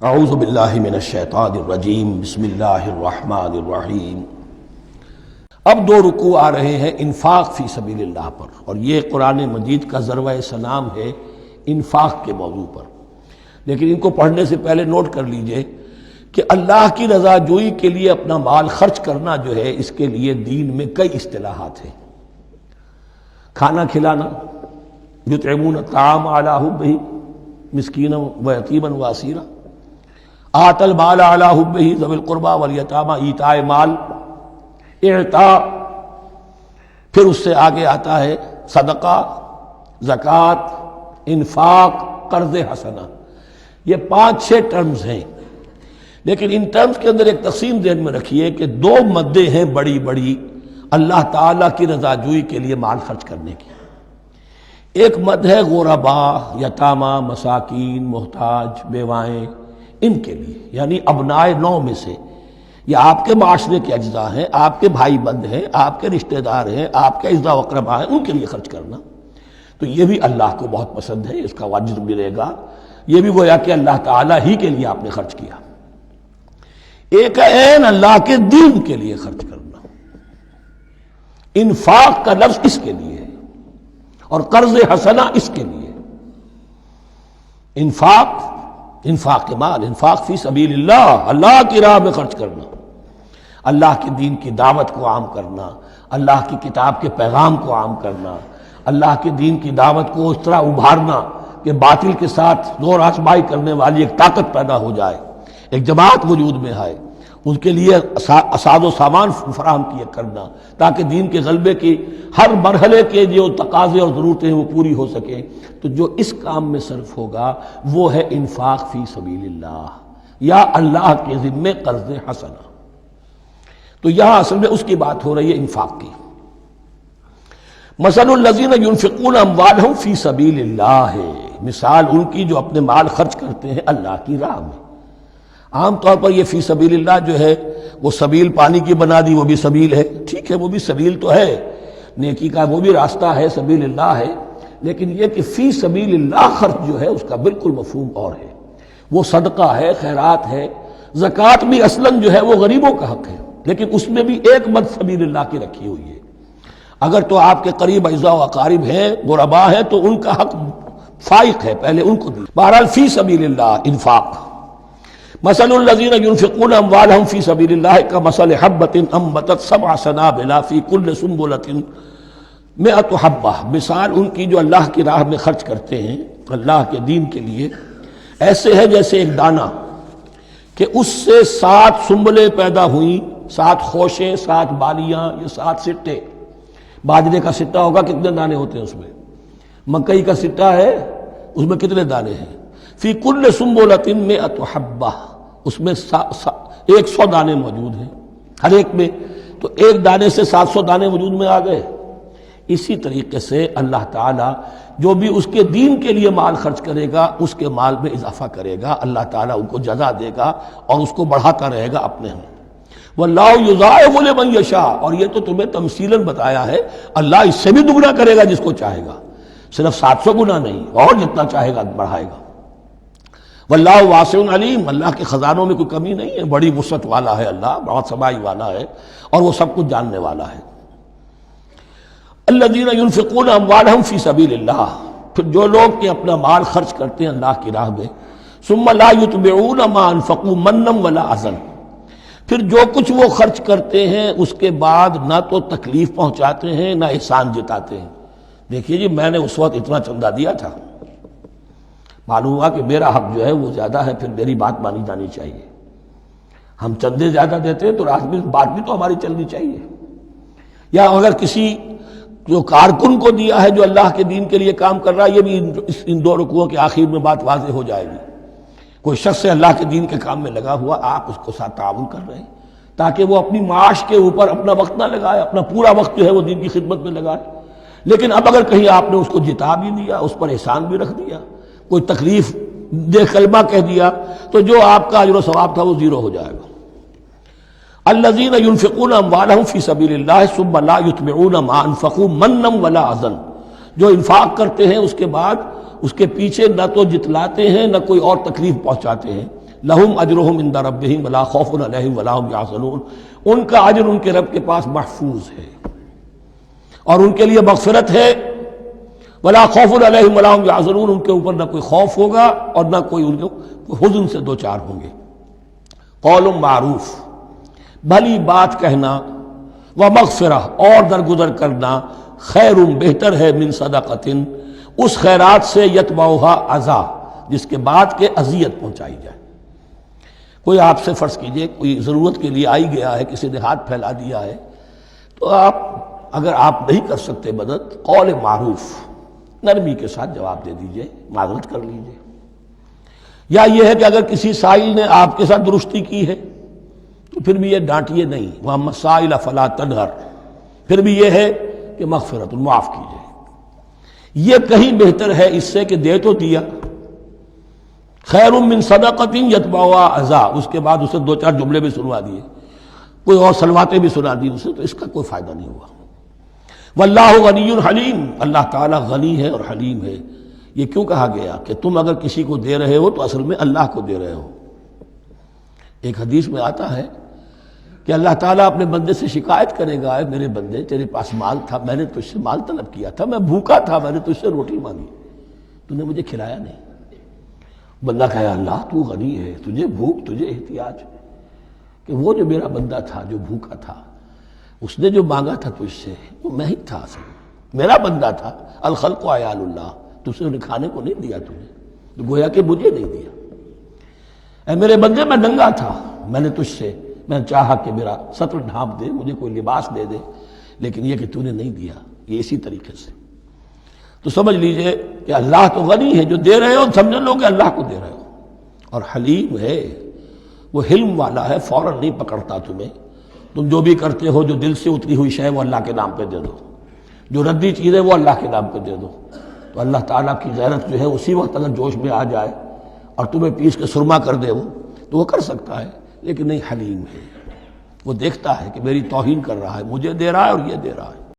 اعوذ باللہ من الشیطان الرجیم بسم اللہ الرحمن الرحیم۔ اب دو رکوع آ رہے ہیں انفاق فی سبیل اللہ پر، اور یہ قرآن مجید کا ذروۂ سلام ہے انفاق کے موضوع پر۔ لیکن ان کو پڑھنے سے پہلے نوٹ کر لیجئے کہ اللہ کی رضا جوئی کے لیے اپنا مال خرچ کرنا جو ہے، اس کے لیے دین میں کئی اصطلاحات ہیں۔ کھانا کھلانا، یطعمون الطعام علی حبہ مسکینا و یتیما و اسیرا، آت المال علی حبہ ذوی القربى والیتامى، ایتاء مال، اعطاء۔ پھر اس سے آگے آتا ہے صدقہ، زکوٰۃ، انفاق، قرض حسنہ۔ یہ 5-6 ٹرمز ہیں، لیکن ان ٹرمز کے اندر ایک تقسیم ذہن میں رکھیے کہ 2 مدیں ہیں بڑی بڑی اللہ تعالیٰ کی رضا جوئی کے لیے مال خرچ کرنے کی۔ ایک مد ہے غرباء، یتامى، مساکین، محتاج، بیوائیں، ان کے لیے، یعنی ابنائے نو میں سے، یہ آپ کے معاشرے کے اجزاء ہیں، آپ کے بھائی بند ہیں، آپ کے رشتہ دار ہیں، آپ کے اعزاء و اقرباء ہیں، ان کے لیے خرچ کرنا۔ تو یہ بھی اللہ کو بہت پسند ہے، اس کا اجر ملے گا۔ یہ بھی گویا کہ اللہ تعالیٰ ہی کے لیے آپ نے خرچ کیا۔ ایک عین اللہ کے دین کے لیے خرچ کرنا، انفاق کا لفظ اس کے لیے ہے، اور قرض حسنہ اس کے لیے۔ انفاق مال، انفاق فی سبیل اللہ، اللہ کی راہ میں خرچ کرنا، اللہ کے دین کی دعوت کو عام کرنا، اللہ کی کتاب کے پیغام کو عام کرنا، اللہ کے دین کی دعوت کو اس طرح ابھارنا کہ باطل کے ساتھ زور آزمائی کرنے والی ایک طاقت پیدا ہو جائے، ایک جماعت وجود میں آئے، ان کے لیے اساد و سامان فراہم کیا کرنا، تاکہ دین کے غلبے کی ہر مرحلے کے جو تقاضے اور ضرورتیں ہیں وہ پوری ہو سکیں۔ تو جو اس کام میں صرف ہوگا وہ ہے انفاق فی سبیل اللہ، یا اللہ کے ذمے قرض حسنہ۔ تو یہاں اصل میں اس کی بات ہو رہی ہے، انفاق کی۔ مثل الذین ينفقون اموالهم فی سبیل اللہ ہے، مثال ان کی جو اپنے مال خرچ کرتے ہیں اللہ کی راہ میں۔ عام طور پر یہ فی سبیل اللہ جو ہے وہ سبیل پانی کی بنا دی، وہ بھی سبیل ہے، ٹھیک ہے، وہ بھی سبیل تو ہے، نیکی کا وہ بھی راستہ ہے، سبیل اللہ ہے، لیکن یہ کہ فی سبیل اللہ خرچ جو ہے اس کا بالکل مفہوم اور ہے۔ وہ صدقہ ہے، خیرات ہے، زکوٰۃ بھی اصلاً جو ہے وہ غریبوں کا حق ہے، لیکن اس میں بھی ایک مد سبیل اللہ کی رکھی ہوئی ہے۔ اگر تو آپ کے قریب اعزاء و اقارب ہیں، غرباء ہیں، تو ان کا حق فائق ہے، پہلے ان کو دی۔ بہرحال فی سبیل اللہ انفاق۔ مثل الذین ينفقون اموالهم فی سبیل اللہ کمثل حبۃ انبتت 7 سنابل فی کل سنبلۃ 100 حبہ، مثال ان کی جو اللہ کی راہ میں خرچ کرتے ہیں اللہ کے دین کے لیے، ایسے ہے جیسے ایک دانہ کہ اس سے 7 سنبلیں پیدا ہوئیں، 7 خوشیں، 7 بالیاں، یہ 7 سٹے۔ باجرے کا سٹا ہوگا، کتنے دانے ہوتے ہیں اس میں؟ مکئی کا سٹا ہے، اس میں کتنے دانے ہیں؟ فی کل سنبلۃ 100 حبہ، اس میں 100 دانے موجود ہیں ہر ایک میں، تو ایک دانے سے 700 دانے وجود میں آ گئے۔ اسی طریقے سے اللہ تعالیٰ جو بھی اس کے دین کے لیے مال خرچ کرے گا، اس کے مال میں اضافہ کرے گا، اللہ تعالیٰ ان کو جزا دے گا اور اس کو بڑھاتا رہے گا اپنے ہم۔ وَاللَّهُ يُضَاعِفُ لِمَن يَشَاءُ، اور یہ تو تمہیں تمثیلاً بتایا ہے، اللہ اس سے بھی دگنا کرے گا جس کو چاہے گا، صرف 700 گنا نہیں، اور جتنا چاہے گا بڑھائے گا۔ واللہ واسع علیم، اللہ کے خزانوں میں کوئی کمی نہیں ہے، بڑی وسعت والا ہے اللہ، بہت سمائی والا ہے، اور وہ سب کچھ جاننے والا ہے۔ الذین ينفقون اموالهم فی سبیل اللہ، پھر جو لوگ کہ اپنا مال خرچ کرتے ہیں اللہ کی راہ میں، ثم لا يتبعون ما انفقوا منا ولا اذى، پھر جو کچھ وہ خرچ کرتے ہیں اس کے بعد نہ تو تکلیف پہنچاتے ہیں نہ احسان جتاتے ہیں۔ دیکھیے جی، میں نے اس وقت اتنا چندہ دیا تھا، معلوم ہوا کہ میرا حق جو ہے وہ زیادہ ہے، پھر میری بات مانی جانی چاہیے۔ ہم چندے زیادہ دیتے ہیں تو بات بھی تو ہماری چلنی چاہیے۔ یا اگر کسی جو کارکن کو دیا ہے جو اللہ کے دین کے لیے کام کر رہا ہے، یہ بھی ان 2 رکوعوں کے آخر میں بات واضح ہو جائے گی۔ کوئی شخص ہے اللہ کے دین کے کام میں لگا ہوا، آپ اس کو ساتھ تعاون کر رہے ہیں تاکہ وہ اپنی معاش کے اوپر اپنا وقت نہ لگائے، اپنا پورا وقت جو ہے وہ دین کی خدمت میں لگائے۔ لیکن اب اگر کہیں آپ نے اس کو جتا بھی دیا، اس پر احسان بھی رکھ دیا، کوئی تکلیف دے کلمہ کہہ دیا، تو جو آپ کا اجر و ثواب تھا وہ 0 ہو جائے گا۔ الذین ينفقون اموالهم فی سبیل اللہ ثم لا یتبعون ما انفقوا منا ولا اذى، جو انفاق کرتے ہیں اس کے بعد اس کے پیچھے نہ تو جتلاتے ہیں نہ کوئی اور تکلیف پہنچاتے ہیں، لہم اجرہم عند ربہم ولا خوف علیہم ولا هم یحزنون، ان کا اجر ان کے رب کے پاس محفوظ ہے اور ان کے لیے مغفرت ہے، ولا خوف علیہم ولا هم یحزنون، ان کے اوپر نہ کوئی خوف ہوگا اور نہ کوئی ان کو حزن سے دوچار ہوں گے۔ قول معروف، بھلی بات کہنا، ومغفرہ اور درگزر کرنا، خیر بہتر ہے من صدقۃ اس خیرات سے یتبعھا اذی جس کے بعد کے اذیت پہنچائی جائے۔ کوئی آپ سے فرض کیجئے کوئی ضرورت کے لیے آئی گیا ہے، کسی نے ہاتھ پھیلا دیا ہے، تو آپ اگر آپ نہیں کر سکتے مدد، قول معروف نرمی کے ساتھ جواب دے دیجئے، معذرت کر لیجئے۔ یا یہ ہے کہ اگر کسی سائل نے آپ کے ساتھ درستی کی ہے تو پھر بھی یہ ڈانٹیے نہیں، وَأَمَّا السَّائِلَ فَلَا تَنْهَرْ، پھر بھی یہ ہے کہ مغفرت، معاف کیجئے۔ یہ کہیں بہتر ہے اس سے کہ دے تو دیا، خیر من صدقۃ یتبعھا اذی، اس کے بعد اسے دو چار جملے بھی سنوا دیے، کوئی اور سلواتیں بھی سنا دی اسے، تو اس کا کوئی فائدہ نہیں ہوا۔ واللہ غنی حلیم، اللہ تعالیٰ غنی ہے اور حلیم ہے۔ یہ کیوں کہا گیا کہ تم اگر کسی کو دے رہے ہو تو اصل میں اللہ کو دے رہے ہو۔ ایک حدیث میں آتا ہے کہ اللہ تعالیٰ اپنے بندے سے شکایت کرے گا، اے میرے بندے تیرے پاس مال تھا، میں نے تجھ سے مال طلب کیا تھا، میں بھوکا تھا، میں نے تجھ سے روٹی مانگی، تو نے مجھے کھلایا نہیں۔ بندہ کہے اللہ تو غنی ہے، تجھے بھوک، تجھے احتیاج ہے، کہ وہ جو میرا بندہ تھا جو بھوکا تھا، اس نے جو مانگا تھا تجھ سے وہ میں ہی تھا، اصل میرا بندہ تھا۔ الخلق عیال اللہ، تجھ سے انہیں کھانے کو نہیں دیا، تمہیں تو گویا کہ مجھے نہیں دیا۔ اے میرے بندے میں ننگا تھا، میں نے تجھ سے میں نے چاہا کہ میرا سطر ڈھانپ دے، مجھے کوئی لباس دے دے، لیکن یہ کہ تو نے نہیں دیا۔ یہ اسی طریقے سے تو سمجھ لیجئے کہ اللہ تو غنی ہے، جو دے رہے ہو سمجھ لو کہ اللہ کو دے رہے ہو، اور حلیم ہے، وہ حلم والا ہے، فوراً نہیں پکڑتا تمہیں۔ تم جو بھی کرتے ہو، جو دل سے اتری ہوئی شے وہ اللہ کے نام پہ دے دو، جو ردی چیز ہے وہ اللہ کے نام پہ دے دو، تو اللہ تعالیٰ کی غیرت جو ہے اسی وقت اگر جوش میں آ جائے اور تمہیں پیس کے سرما کر دے وہ، تو وہ کر سکتا ہے، لیکن نہیں، حلیم ہے، وہ دیکھتا ہے کہ میری توہین کر رہا ہے، مجھے دے رہا ہے اور یہ دے رہا ہے۔